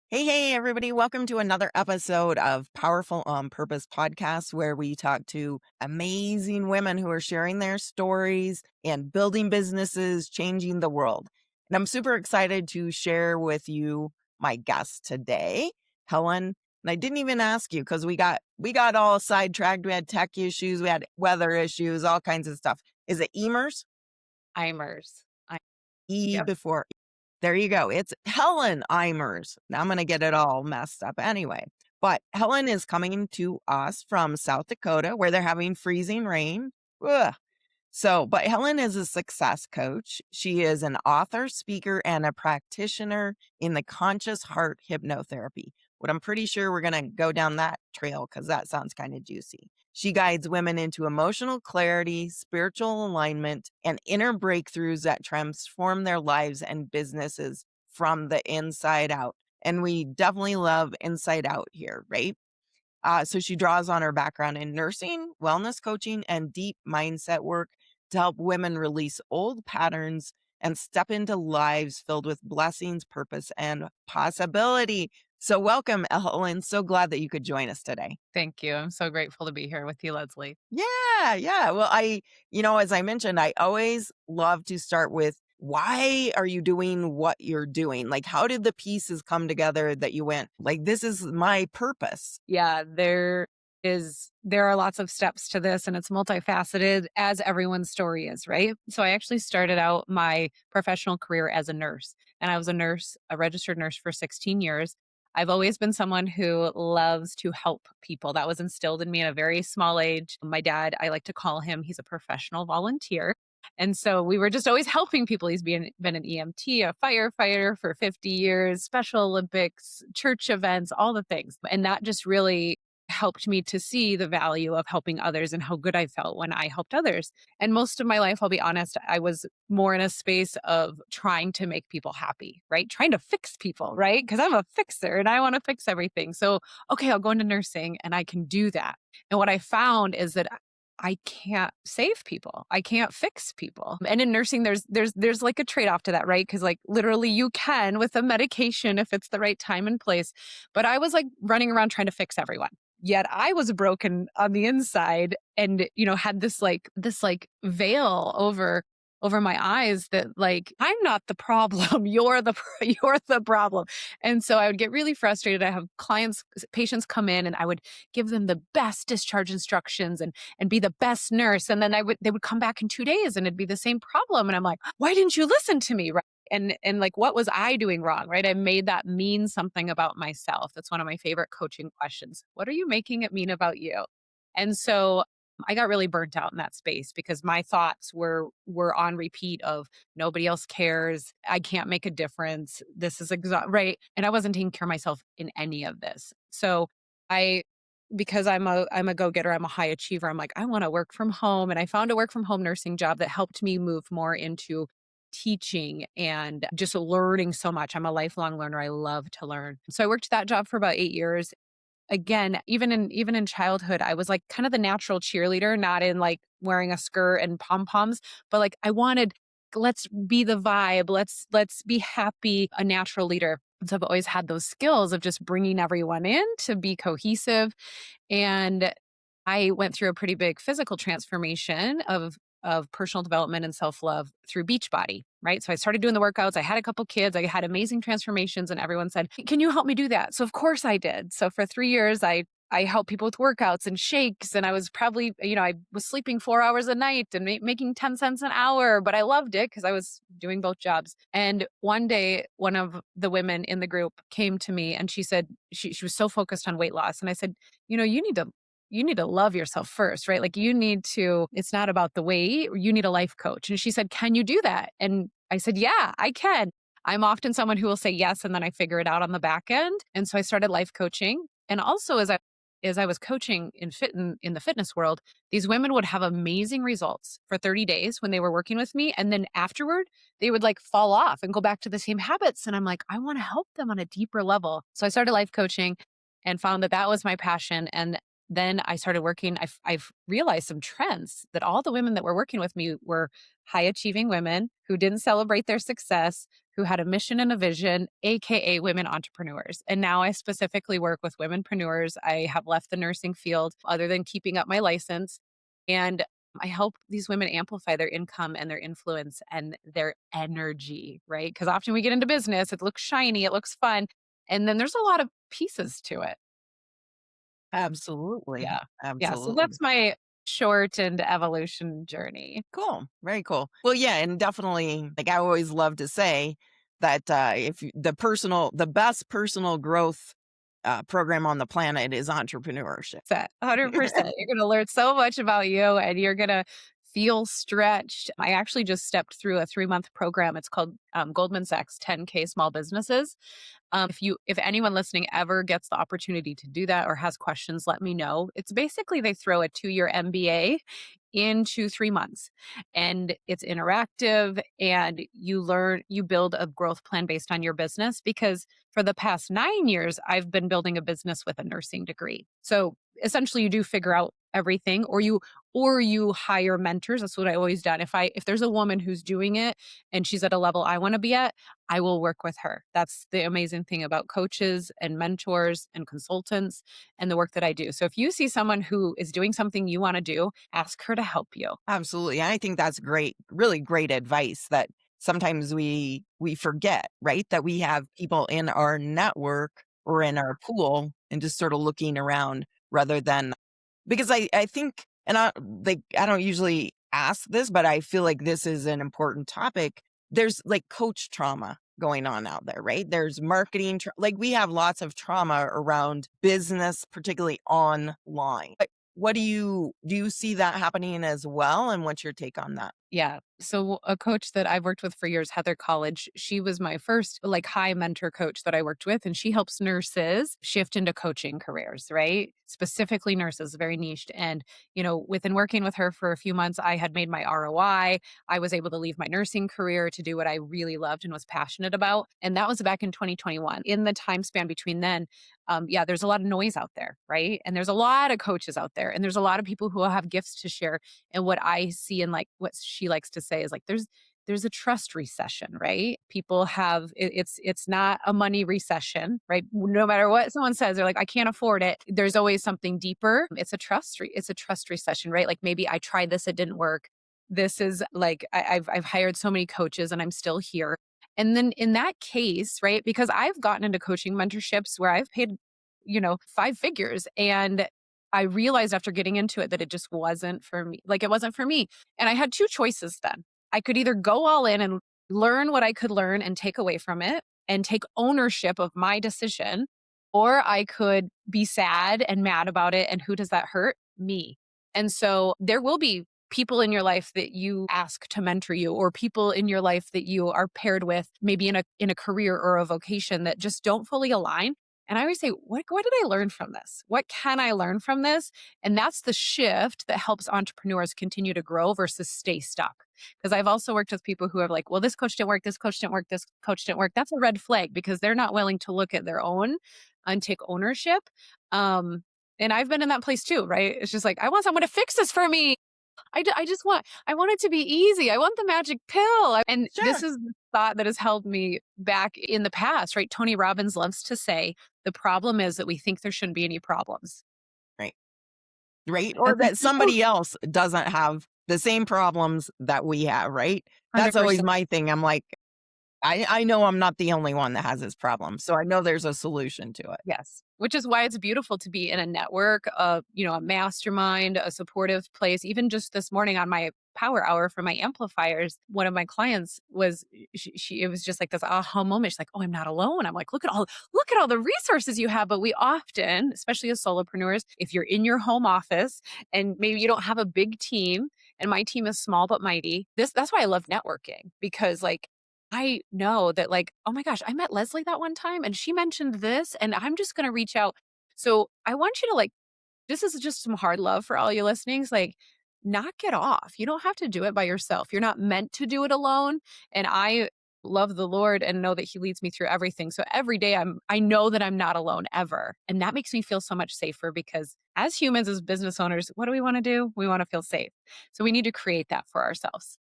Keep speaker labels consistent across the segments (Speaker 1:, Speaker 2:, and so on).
Speaker 1: Hey, everybody. Welcome to another episode of Powerful on Purpose podcast, where we talk to amazing women who are sharing their stories and building businesses, changing the world. And I'm super excited to share with you my guest today, Helen. And I didn't even ask you because we got all sidetracked. We had tech issues, we had weather issues, all kinds of stuff. Is it Emers?
Speaker 2: Imers.
Speaker 1: E
Speaker 2: Yep.
Speaker 1: before. There you go. It's Helen Eimers. Now I'm going to get it all messed up anyway. But Helen is coming to us from South Dakota where they're having freezing rain. Ugh. But Helen is a success coach. She is an author, speaker, and a practitioner in the conscious heart hypnotherapy. What I'm pretty sure we're going to go down that trail because that sounds kind of juicy. She guides women into emotional clarity, spiritual alignment, and inner breakthroughs that transform their lives and businesses from the inside out. And we definitely love inside out here, right? So she draws on her background in nursing, wellness coaching, and deep mindset work to help women release old patterns and step into lives filled with blessings, purpose, and possibility. So welcome, Helen. So glad that you could join us today.
Speaker 2: Thank you. I'm so grateful to be here with you, Leslie.
Speaker 1: Yeah. Well, as I mentioned, I always love to start with why are you doing what you're doing? Like, how did the pieces come together that you went, like, this is my purpose?
Speaker 2: Yeah, there are lots of steps to this and it's multifaceted as everyone's story is, right? So I actually started out my professional career as a nurse, and I was a nurse, a registered nurse for 16 years. I've always been someone who loves to help people. That was instilled in me at a very small age. My dad, I like to call him, he's a professional volunteer. And so we were just always helping people. He's been an EMT, a firefighter for 50 years, Special Olympics, church events, all the things. And that just really helped me to see the value of helping others and how good I felt when I helped others. And most of my life, I'll be honest, I was more in a space of trying to make people happy, right? Trying to fix people, right? Because I'm a fixer and I want to fix everything. So, okay, I'll go into nursing and I can do that. And what I found is that I can't save people. I can't fix people. And in nursing, there's like a trade-off to that, right? Because like literally you can with a medication if it's the right time and place. But I was like running around trying to fix everyone. Yet I was broken on the inside and had this veil over my eyes that like I'm not the problem, you're the problem. And so I would get really frustrated. I have patients come in and I would give them the best discharge instructions and be the best nurse, and then they would come back in 2 days and it'd be the same problem, and I'm like, why didn't you listen to me, right? And like, what was I doing wrong, right? I made that mean something about myself. That's one of my favorite coaching questions. What are you making it mean about you? And so I got really burnt out in that space because my thoughts were on repeat of nobody else cares. I can't make a difference. This is right. And I wasn't taking care of myself in any of this. So I because I'm a go-getter, I'm a high achiever. I'm like, I want to work from home. And I found a work from home nursing job that helped me move more into teaching and just learning so much. I'm a lifelong learner. I love to learn. So I worked that job for about 8 years. Again, even in childhood, I was like kind of the natural cheerleader, not in like wearing a skirt and pom-poms, but like I wanted, let's be the vibe, let's be happy, a natural leader. And so I've always had those skills of just bringing everyone in to be cohesive. And I went through a pretty big physical transformation of personal development and self-love through Beachbody, right? So I started doing the workouts. I had a couple kids. I had amazing transformations and everyone said, "Can you help me do that?" So of course I did. So for 3 years I helped people with workouts and shakes, and I was probably, I was sleeping 4 hours a night and making 10 cents an hour, but I loved it because I was doing both jobs. And one day, one of the women in the group came to me and she said, she was so focused on weight loss. And I said, you need to love yourself first, right? Like it's not about the weight. You need a life coach. And she said, "Can you do that?" And I said, "Yeah, I can." I'm often someone who will say yes, and then I figure it out on the back end. And so I started life coaching. And also as I was coaching in the fitness world, these women would have amazing results for 30 days when they were working with me. And then afterward, they would like fall off and go back to the same habits. And I'm like, I want to help them on a deeper level. So I started life coaching and found that that was my passion. And then I started working. I've realized some trends that all the women that were working with me were high achieving women who didn't celebrate their success, who had a mission and a vision, AKA women entrepreneurs. And now I specifically work with womenpreneurs. I have left the nursing field other than keeping up my license. And I help these women amplify their income and their influence and their energy, right? Because often we get into business, it looks shiny, it looks fun. And then there's a lot of pieces to it.
Speaker 1: Absolutely.
Speaker 2: Yeah. Yeah, so
Speaker 1: Absolutely.
Speaker 2: that's my shortened evolution journey.
Speaker 1: Cool. Very cool. Well, yeah, and definitely, like I always love to say that if the best personal growth program on the planet is entrepreneurship.
Speaker 2: Set 100%. You're gonna learn so much about you, and you're gonna feel stretched. I actually just stepped through a 3-month program. It's called, Goldman Sachs 10K Small Businesses. If anyone listening ever gets the opportunity to do that or has questions, let me know. It's basically they throw a 2-year MBA into 3 months, and it's interactive, and you build a growth plan based on your business, because for the past 9 years I've been building a business with a nursing degree. So essentially you do figure out everything, or you hire mentors. That's what I always done. If there's a woman who's doing it and she's at a level I want to be at, I will work with her. That's the amazing thing about coaches and mentors and consultants and the work that I do. So if you see someone who is doing something you want to do, ask her to help you.
Speaker 1: Absolutely. And I think that's great, really great advice that sometimes we forget, right? That we have people in our network or in our pool and just sort of looking around rather than because I think and I don't usually ask this, but I feel like this is an important topic. There's like coach trauma going on out there, right? There's marketing like we have lots of trauma around business, particularly online. What do you see that happening as well, and what's your take on that?
Speaker 2: Yeah. So a coach that I've worked with for years, Heather College, she was my first like high mentor coach that I worked with, and she helps nurses shift into coaching careers, right? Specifically nurses, very niched. And, within working with her for a few months, I had made my ROI. I was able to leave my nursing career to do what I really loved and was passionate about. And that was back in 2021. In the time span between then, yeah, there's a lot of noise out there, right? And there's a lot of coaches out there, and there's a lot of people who have gifts to share. And what I see and like what she likes to say is like there's a trust recession, right? People have it's not a money recession, right? No matter what someone says, they're like, I can't afford it. There's always something deeper. It's a trust recession, right? Like maybe I tried this, it didn't work. This is like I've hired so many coaches and I'm still here. And then in that case, right? Because I've gotten into coaching mentorships where I've paid, 5 figures, and I realized after getting into it that it just wasn't for me. Like it wasn't for me. And I had 2 choices then. I could either go all in and learn what I could learn and take away from it and take ownership of my decision, or I could be sad and mad about it. And who does that hurt? Me. And so there will be people in your life that you ask to mentor you, or people in your life that you are paired with maybe in a career or a vocation that just don't fully align. And I always say, what did I learn from this? What can I learn from this? And that's the shift that helps entrepreneurs continue to grow versus stay stuck. Because I've also worked with people who are like, well, this coach didn't work, this coach didn't work, this coach didn't work. That's a red flag because they're not willing to look at their own and take ownership. Um, and I've been in that place too, right? It's just like, I want someone to fix this for me. I want it to be easy. I want the magic pill. And this
Speaker 1: Sure.
Speaker 2: is the thought that has held me back in the past, right? Tony Robbins loves to say, the problem is that we think there shouldn't be any problems.
Speaker 1: Right. Right? Or
Speaker 2: That's a
Speaker 1: that
Speaker 2: simple
Speaker 1: somebody else doesn't have the same problems that we have, right? That's always
Speaker 2: 100%.
Speaker 1: my thing. I'm like, I know I'm not the only one that has this problem, so I know there's a solution to it.
Speaker 2: Yes. Which is why it's beautiful to be in a network of, a mastermind, a supportive place. Even just this morning on my power hour for my amplifiers, one of my clients was it was just like this aha moment. She's like, "Oh, I'm not alone." I'm like, look at all the resources you have." But we often, especially as solopreneurs, if you're in your home office and maybe you don't have a big team, and my team is small but mighty. That's why I love networking, because like I know that like, oh my gosh, I met Leslie that one time and she mentioned this and I'm just going to reach out. So I want you to like, this is just some hard love for all you listenings. Like, knock it off. You don't have to do it by yourself. You're not meant to do it alone. And I love the Lord and know that he leads me through everything. So every day I know that I'm not alone ever. And that makes me feel so much safer because as humans, as business owners, what do we want to do? We want to feel safe. So we need to create that for ourselves.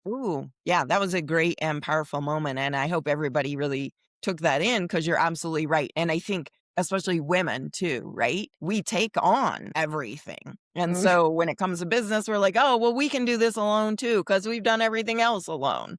Speaker 1: Ooh, yeah, that was a great and powerful moment, and I hope everybody really took that in because 'cause you're absolutely right, and I think especially women too, right? We take on everything, and
Speaker 2: Mm.
Speaker 1: so when it comes to business, we're like, "Oh, well, we can do this alone too because 'cause we've done everything else alone,"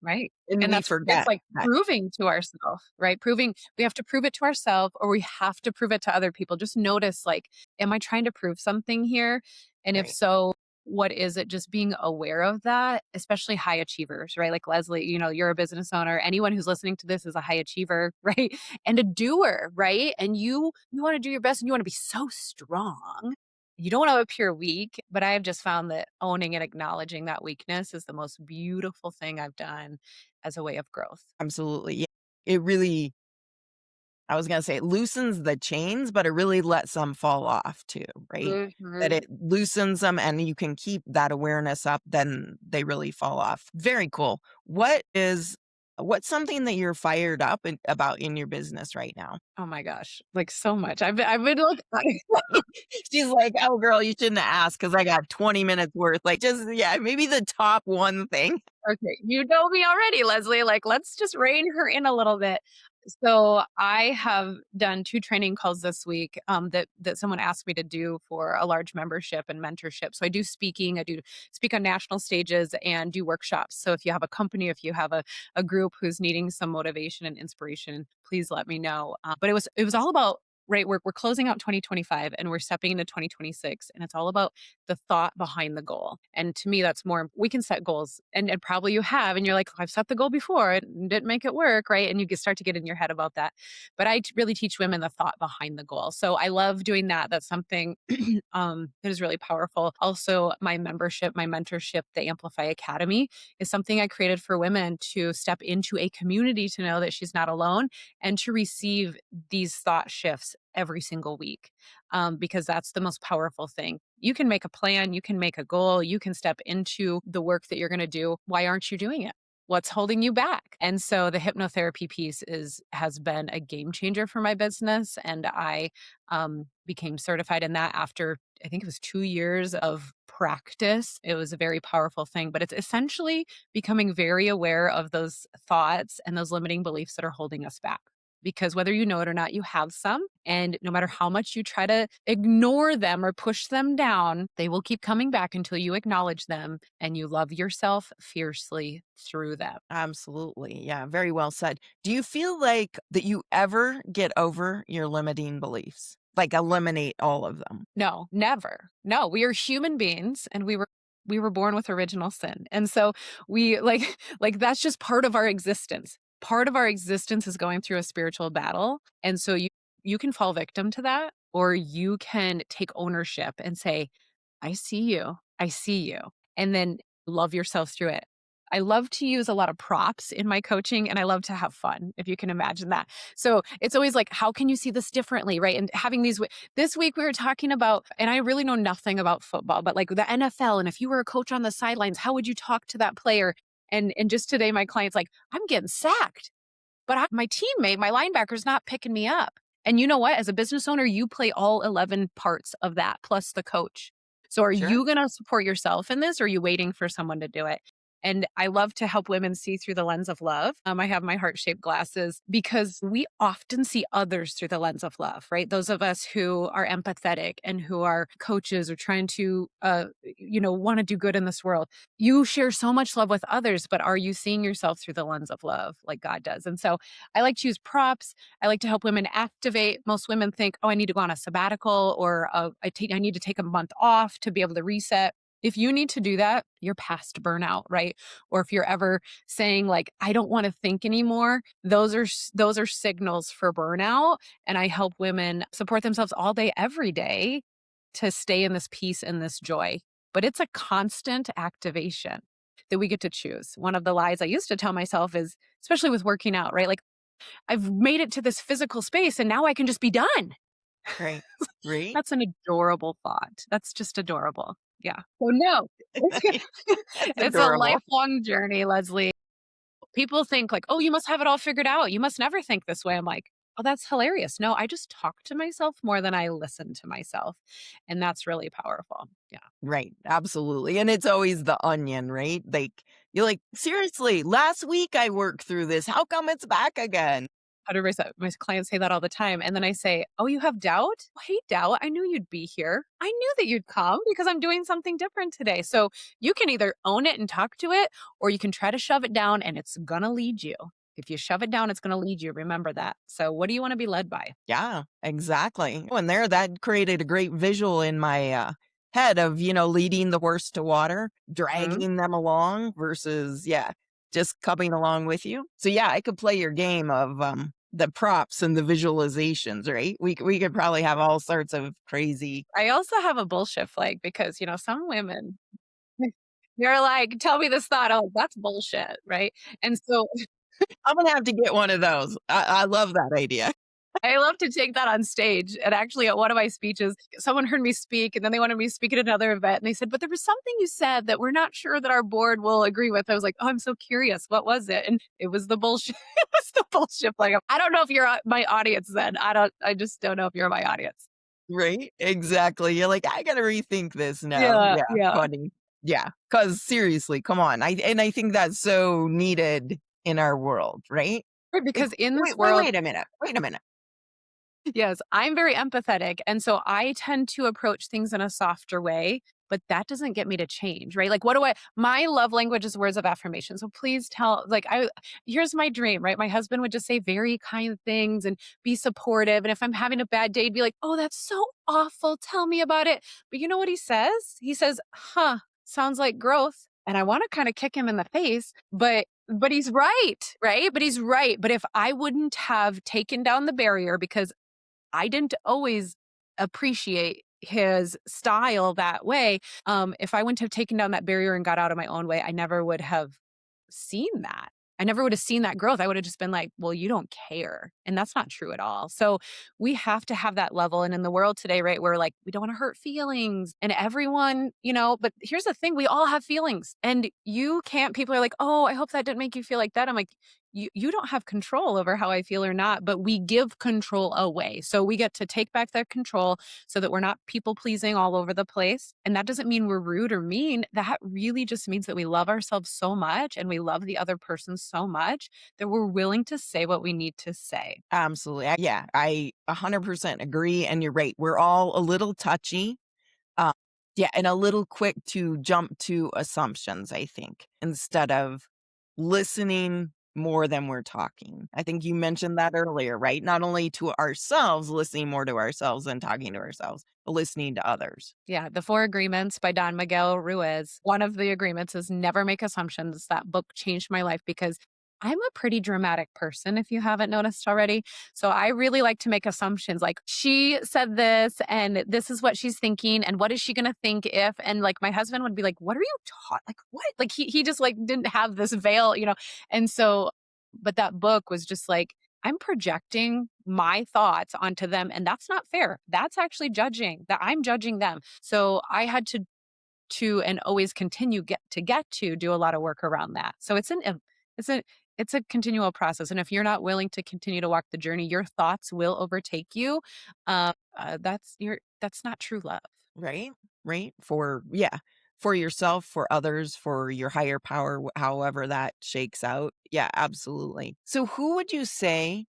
Speaker 2: Right.
Speaker 1: and
Speaker 2: And
Speaker 1: we
Speaker 2: it's
Speaker 1: forget
Speaker 2: like
Speaker 1: that.
Speaker 2: proving to ourselves, right? Proving we have to prove it to ourselves or we have to prove it to other people. Just notice like, am I trying to prove something here? And if
Speaker 1: Right.
Speaker 2: so, what is it? Just being aware of that, especially high achievers, right? Like Leslie, you're a business owner. Anyone who's listening to this is a high achiever, right? And a doer, right? And you want to do your best and you want to be so strong. You don't want to appear weak, but I have just found that owning and acknowledging that weakness is the most beautiful thing I've done as a way of growth.
Speaker 1: Absolutely, yeah. It really I was gonna say it loosens the chains, but it really lets them fall off too, right? That
Speaker 2: Mhm.
Speaker 1: it loosens them and you can keep that awareness up, then they really fall off. Very cool. What's something that you're fired up about in your business right now?
Speaker 2: Oh my gosh, like so much. I've been like
Speaker 1: She's like, "Oh, girl, you shouldn't have asked because I got 20 minutes worth." Like, just yeah, maybe the top one thing.
Speaker 2: okay, you know me already, Leslie. Like, let's just rein her in a little bit. So I have done 2 training calls this week, that someone asked me to do for a large membership and mentorship. So I do speaking, I do speak on national stages and do workshops. So if you have a company, if you have a group who's needing some motivation and inspiration, please let me know. But it was all about right, we're closing out 2025 and we're stepping into 2026, and it's all about the thought behind the goal. And to me, that's more we can set goals and probably you have, and you're like, I've set the goal before, it didn't make it work, right? And you can start to get in your head about that. But really teach women the thought behind the goal. So I love doing that. That's something that is really powerful. Also, my membership, my mentorship, the Amplify Academy is something I created for women to step into a community to know that she's not alone and to receive these thought shifts every single week, because that's the most powerful thing. You can make a plan, you can make a goal, you can step into the work that you're going to do. Why aren't you doing it? What's holding you back? And so the hypnotherapy piece has been a game changer for my business, and I became certified in that after I think it was 2 years of practice. It was a very powerful thing, but it's essentially becoming very aware of those thoughts and those limiting beliefs that are holding us back, because whether you know it or not, you have some. And no matter how much you try to ignore them or push them down, they will keep coming back until you acknowledge them and you love yourself fiercely through them.
Speaker 1: Absolutely. Yeah, very well said. Do you feel like that you ever get over your limiting beliefs? Like eliminate all of them?
Speaker 2: No, never. No, we are human beings and we were born with original sin. And so we like like that's just part of our existence. Part of our existence is going through a spiritual battle. And so you can fall victim to that or you can take ownership and say, I see you. I see you. And then love yourself through it. I love to use a lot of props in my coaching and I love to have fun, if you can imagine that. So it's always like, how can you see this differently? Right. And having this week we were talking about, and I really know nothing about football, but like the NFL. And if you were a coach on the sidelines, how would you talk to that player? And just today, my client's like, I'm getting sacked, but my teammate, my linebacker's not picking me up. And you know what? As a business owner, you play all 11 parts of that plus the coach. So are
Speaker 1: Sure.
Speaker 2: you going to support yourself in this or are you waiting for someone to do it? And I love to help women see through the lens of love. I have my heart shaped glasses because we often see others through the lens of love, right? Those of us who are empathetic and who are coaches or trying to, want to do good in this world. You share so much love with others, but are you seeing yourself through the lens of love like God does? And so I like to use props. I like to help women activate. Most women think, oh, I need to go on a sabbatical or I need to take a month off to be able to reset. If you need to do that, you're past burnout, right? Or if you're ever saying like, I don't want to think anymore, those are signals for burnout. And I help women support themselves all day, every day to stay in this peace and this joy. But it's a constant activation that we get to choose. One of the lies I used to tell myself is, especially with working out, right? Like I've made it to this physical space and now I can just be done.
Speaker 1: Right. Right?
Speaker 2: That's an adorable thought. That's just adorable. Yeah. So no,
Speaker 1: That's
Speaker 2: it's a
Speaker 1: adorable.
Speaker 2: lifelong journey, Leslie. People think like, "Oh, you must have it all figured out. You must never think this way." I'm like, "Oh, that's hilarious. No, I just talk to myself more than I listen to myself." And that's really powerful. Yeah.
Speaker 1: Right, absolutely, and it's always the onion, right? Like, you're like, "Seriously, last week I worked through this, how come it's back again?"
Speaker 2: 100%. My clients say that all the time. And then I say, "Oh, you have doubt? Well, hey, doubt. I knew you'd be here. I knew that you'd come because I'm doing something different today." So you can either own it and talk to it, or you can try to shove it down and it's going to lead you. If you shove it down, it's going to lead you. Remember that. So, what do you want to be led by?
Speaker 1: Yeah, exactly. And there, that created a great visual in my, head of, leading the horse to water,
Speaker 2: Mhm.
Speaker 1: dragging them along versus, yeah, just coming along with you. So, yeah, I could play your game of, the props and the visualizations, right? We could probably have all sorts of crazy.
Speaker 2: I also have a bullshit flag because, some women, they're like, tell me this thought. Oh, that's bullshit. Right. And so
Speaker 1: I'm gonna have to get one of those. I love that idea.
Speaker 2: I love to take that on stage. And actually, at one of my speeches, someone heard me speak and then they wanted me to speak at another event. And they said, "But there was something you said that we're not sure that our board will agree with." I was like, "Oh, I'm so curious. What was it?" And it was the bullshit. It was the bullshit. Like, I don't know if you're my audience then. I just don't know if you're my audience.
Speaker 1: Right? Exactly. You're like, "I gotta rethink this now."
Speaker 2: Yeah.
Speaker 1: Yeah,
Speaker 2: Yeah.
Speaker 1: funny. Yeah, because seriously, come on. I think that's so needed in our world, right?
Speaker 2: Right,
Speaker 1: Like,
Speaker 2: because in this
Speaker 1: wait,
Speaker 2: world,
Speaker 1: wait a minute.
Speaker 2: yes, I'm very empathetic, and so I tend to approach things in a softer way, but that doesn't get me to change, right? Like, what do I my love language is words of affirmation, so please tell like, here's my dream, right? My husband would just say very kind things and be supportive, and if I'm having a bad day, he'd be like, "Oh, that's so awful, tell me about it." But you know what he says? He says, "Huh, sounds like growth," and I wanna kinda kick him in the face, but he's right? But he's right, but if I wouldn't have taken down the barrier because I didn't always appreciate his style that way. If I wouldn't have taken down that barrier and got out of my own way, I never would have seen that. I never would have seen that growth. I would have just been like, well, you don't care. And that's not true at all. So we have to have that level. And in the world today, right, we're like, we don't want to hurt feelings. And everyone, but here's the thing, we all have feelings. And you can't, people are like, oh, I hope that didn't make you feel like that. I'm like, you don't have control over how I feel or not, but we give control away. So we get to take back that control so that we're not people pleasing all over the place. And that doesn't mean we're rude or mean. That really just means that we love ourselves so much and we love the other person so much that we're willing to say what we need to say.
Speaker 1: Absolutely. Yeah, I 100% agree, and you're right. We're all a little touchy. Uh, yeah, and a little quick to jump to assumptions, I think, instead of listening more than we're talking. I think you mentioned that earlier, right? Not only to ourselves, listening more to ourselves than talking to ourselves, but listening to others.
Speaker 2: Yeah, The Four Agreements by Don Miguel Ruiz. One of the agreements is never make assumptions. That book changed my life because I'm a pretty dramatic person, if you haven't noticed already. So I really like to make assumptions like, she said this, and this is what she's thinking, and what is she going to think if? And like, my husband would be like, "What are you taught? Like, what?" Like, he just like didn't have this veil. And so, but that book was just like, I'm projecting my thoughts onto them, and that's not fair. That's actually judging, that I'm judging them. So I had to and always continue get to do a lot of work around that. So it's a it's a continual process, and if you're not willing to continue to walk the journey, your thoughts will overtake you. That's not true love.
Speaker 1: Right? Right? Yeah, for yourself, for others, for your higher power, however that shakes out. Yeah, absolutely. So, who would you say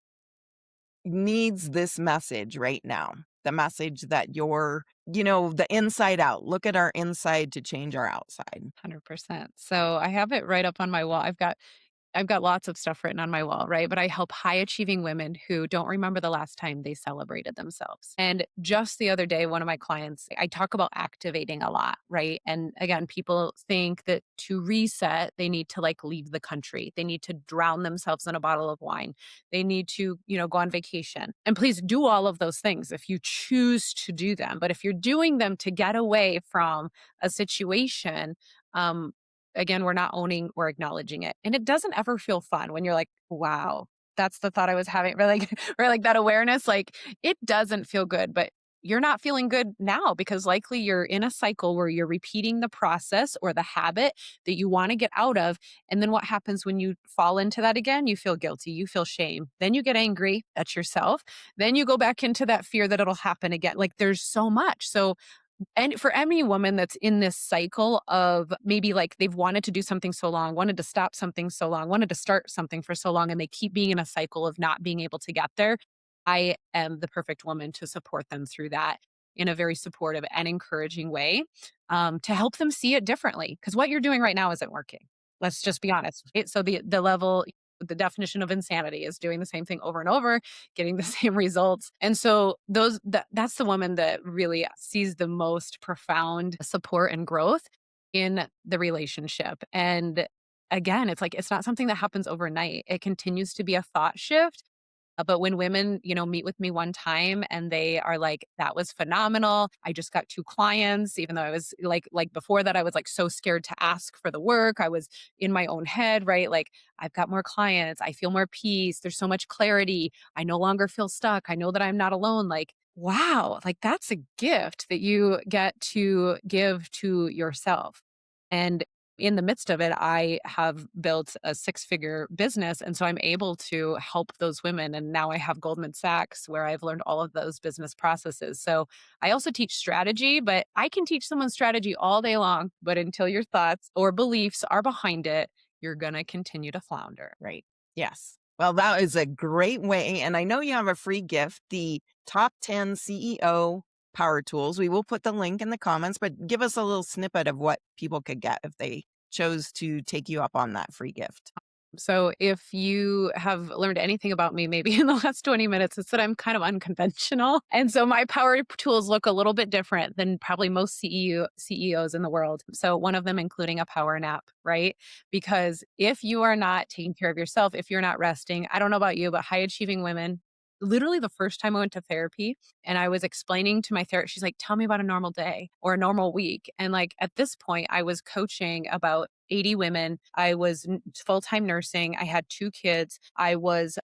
Speaker 1: needs this message right now? The message that the inside out. Look at our inside to change our outside.
Speaker 2: 100%. So I have it right up on my wall. I've got lots of stuff written on my wall, right? But I help high achieving women who don't remember the last time they celebrated themselves. And just the other day, one of my clients, I talk about activating a lot, right? And again, people think that to reset, they need to like leave the country. They need to drown themselves in a bottle of wine. They need to, go on vacation. And please do all of those things if you choose to do them. But if you're doing them to get away from a situation, um, again, we're not owning or acknowledging it. And it doesn't ever feel fun when you're like, wow, that's the thought I was having. Or like, or like that awareness, like it doesn't feel good, but you're not feeling good now because likely you're in a cycle where you're repeating the process or the habit that you want to get out of. And then what happens when you fall into that again? You feel guilty, you feel shame. Then you get angry at yourself. Then you go back into that fear that it'll happen again. Like there's so much. So and for any woman that's in this cycle of maybe like they've wanted to do something so long, wanted to stop something so long, wanted to start something for so long, and they keep being in a cycle of not being able to get there, I am the perfect woman to support them through that in a very supportive and encouraging way, to help them see it differently. Because what you're doing right now isn't working. Let's just be honest. So the level, the definition of insanity is doing the same thing over and over, getting the same results. And so that's the woman that really sees the most profound support and growth in the relationship. And again, it's like it's not something that happens overnight. It continues to be a thought shift, but when women, meet with me one time and they are like, that was phenomenal. I just got 2 clients, even though I was like before that, I was like so scared to ask for the work. I was in my own head, right? Like, I've got more clients. I feel more peace. There's so much clarity. I no longer feel stuck. I know that I'm not alone. Like, wow, like that's a gift that you get to give to yourself. And in the midst of it, I have built a 6-figure business. And so I'm able to help those women. And now I have Goldman Sachs where I've learned all of those business processes. So I also teach strategy, but I can teach someone strategy all day long. But until your thoughts or beliefs are behind it, you're going to continue to flounder.
Speaker 1: Right. Yes. Well, that is a great way. And I know you have a free gift, the top 10 CEO power tools. We will put the link in the comments, but give us a little snippet of what people could get if they chose to take you up on that free gift.
Speaker 2: So, if you have learned anything about me, maybe in the last 20 minutes, it's that I'm kind of unconventional. And so, my power tools look a little bit different than probably most CEOs in the world. So, one of them including a power nap, right? Because if you are not taking care of yourself, if you're not resting, I don't know about you, but high achieving women, literally the first time I went to therapy and I was explaining to my therapist, she's like, tell me about a normal day or a normal week. And like at this point, I was coaching about 80 women. I was full time nursing. I had 2 kids. I was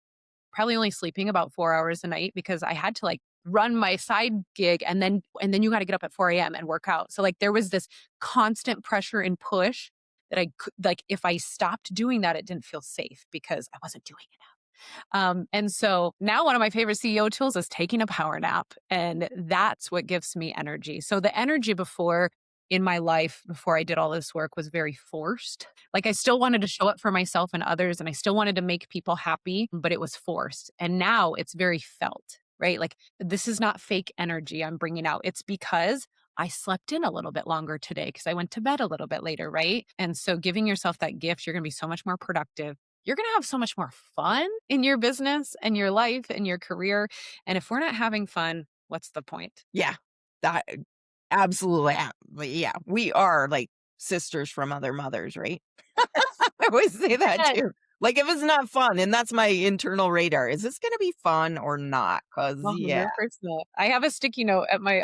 Speaker 2: probably only sleeping about 4 hours a night because I had to like run my side gig and then you got to get up at 4 a.m. and work out. So like there was this constant pressure and push that I could like if I stopped doing that, it didn't feel safe because I wasn't doing it. And so now one of my favorite CEO tools is taking a power nap. And that's what gives me energy. So the energy before in my life, before I did all this work, was very forced. Like I still wanted to show up for myself and others, and I still wanted to make people happy, but it was forced. And now it's very felt, right? Like this is not fake energy I'm bringing out. It's because I slept in a little bit longer today because I went to bed a little bit later, right? And so giving yourself that gift, you're going to be so much more productive. You're going to have so much more fun in your business and your life and your career. And if we're not having fun, what's the point?
Speaker 1: Yeah. That absolutely. Yeah. We are like sisters from other mothers, right? I always say that
Speaker 2: Yes,
Speaker 1: too. Like if it's not fun, and that's my internal radar, is this going to be fun or not? Cause yeah,
Speaker 2: 100%. I have a sticky note at my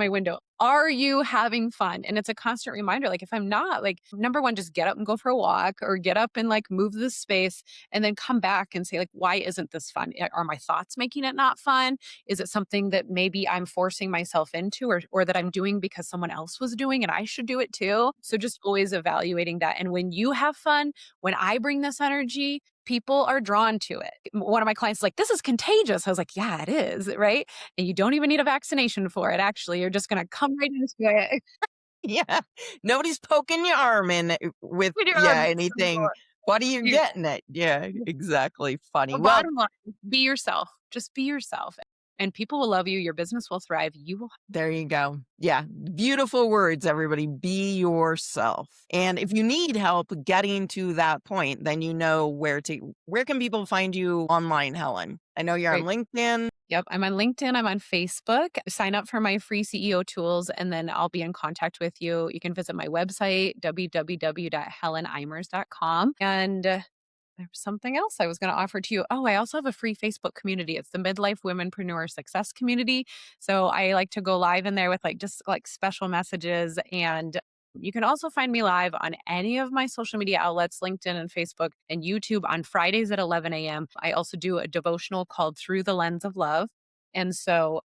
Speaker 2: window. Are you having fun? And it's a constant reminder. Like if I'm not, like number one, just get up and go for a walk or get up and like move this space and then come back and say, like, why isn't this fun? Are my thoughts making it not fun? Is it something that maybe I'm forcing myself into or that I'm doing because someone else was doing and I should do it too? So just always evaluating that. And when you have fun, when I bring this energy, people are drawn to it. One of my clients is like, this is contagious. I was like, yeah, it is, right? And you don't even need a vaccination for it. Actually, you're just going to come right into it.
Speaker 1: yeah. Nobody's poking your arm in with
Speaker 2: With your
Speaker 1: yeah
Speaker 2: arm
Speaker 1: anything. What are you
Speaker 2: you-
Speaker 1: getting at? Yeah, exactly. Funny.
Speaker 2: the
Speaker 1: Well,
Speaker 2: bottom line, be yourself. Just be yourself. And people will love you. Your business will thrive. You will.
Speaker 1: there you go. Yeah. Beautiful words, everybody. Be yourself. And if you need help getting to that point, then you know where can people find you online, Helen? I know you're on
Speaker 2: Great.
Speaker 1: LinkedIn.
Speaker 2: Yep. I'm on LinkedIn. I'm on Facebook. Sign up for my free CEO tools, and then I'll be in contact with you. You can visit my website, www.heleneimers.com. And there was something else I was going to offer to you. Oh, I also have a free Facebook community. It's the Midlife Womenpreneur Success Community. So I like to go live in there with like just like special messages. And you can also find me live on any of my social media outlets, LinkedIn and Facebook and YouTube on Fridays at 11 a.m. I also do a devotional called Through the Lens of Love. And so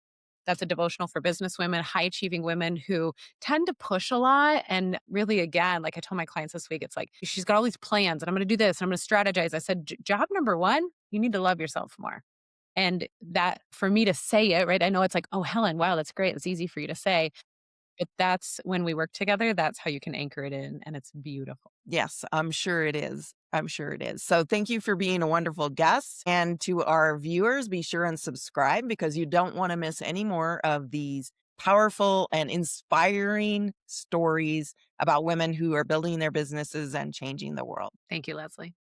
Speaker 2: That's a devotional for business women, high achieving women who tend to push a lot. And really, again, like I told my clients this week, it's like, she's got all these plans and I'm going to do this and I'm going to strategize. I said, Job number one, you need to love yourself more." And that for me to say it, right? I know it's like, "Oh, Helen, wow, that's great. It's easy for you to say." But that's when we work together, that's how you can anchor it in. And it's beautiful.
Speaker 1: Yes, I'm sure it is. I'm sure it is. So thank you for being a wonderful guest. And to our viewers, be sure and subscribe because you don't want to miss any more of these powerful and inspiring stories about women who are building their businesses and changing the world.
Speaker 2: Thank you, Leslie.